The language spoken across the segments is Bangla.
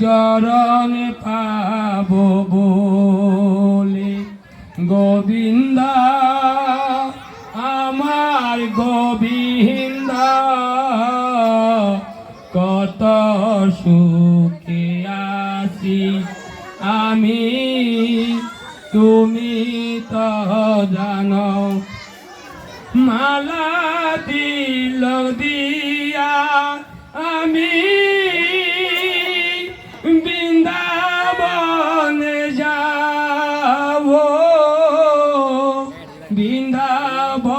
চরণ পাব বলে। গোবিন্দ আমার গোবিন্দ কত সুখে আছি আমি, তুমি তো জানো। মালা দিল দিয়া আমি বৃন্দাবনে যাব, বৃন্দাবনে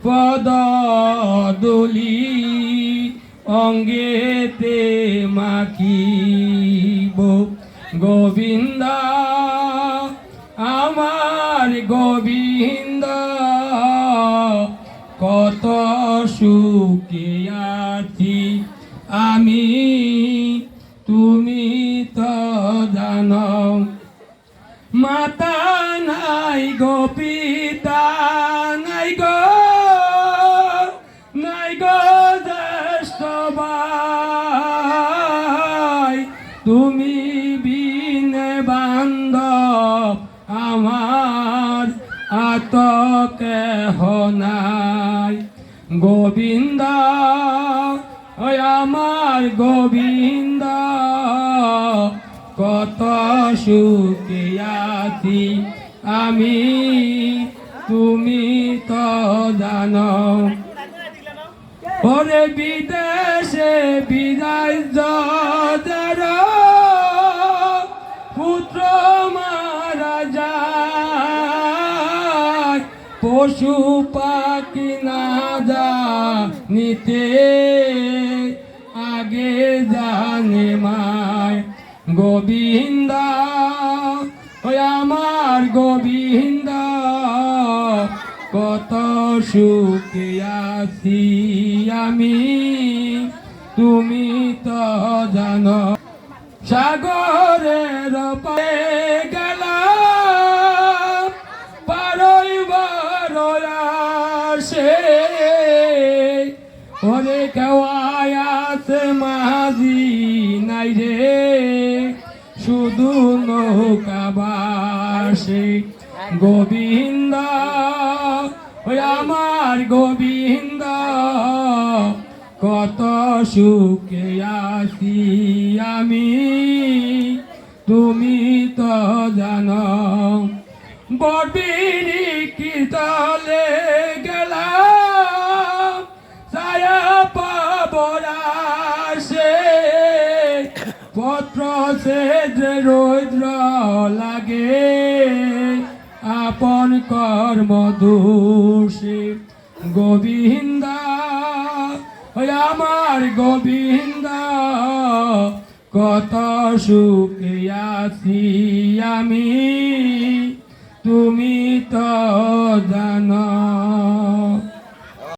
পদধূলি অঙ্গেতে মাখিব। গোবিন্দ আমার গোবিন্দ কত সুখে আছি আমি, তুমি তো জানো। মাতা নাই গো, পিতা নাই গো, নাই গো জ্যেষ্ঠ ভাই, তুমি বিনে বান্ধব আমার আত কেহ নাই। গোবিন্দ ওই আমার গোবিন্দ কত সুখে আছি আমি, তুমি তো জানো। ওরে বিদেশে বিদায় যাদের পুত্র মারা যায়, পশু পাখি না জানিতে আগে জানে মায়। গোবিন্দ ওই আমার গোবিন্দ কত সুখে আছি আমি, তুমি তো জানো। সাগরের পারে গেলাম পারইবার আসে, ওরে কেউ আছে মাঝি নাই রে, শুধু নৌকা বাসে। গোবিন্দ ওই আমার গোবিন্দ কত সুখে আছি আমি, তুমি তো জানো। বড়বিরি কি তলে গেলাম ছায়া পাবরাসে, পত্র সে রৌদ্র লাগে আপন কর্ম দোষে। গোবিন্দ ওই আমার গোবিন্দ কত সুখে আছি আমি, তুমি তো জানো।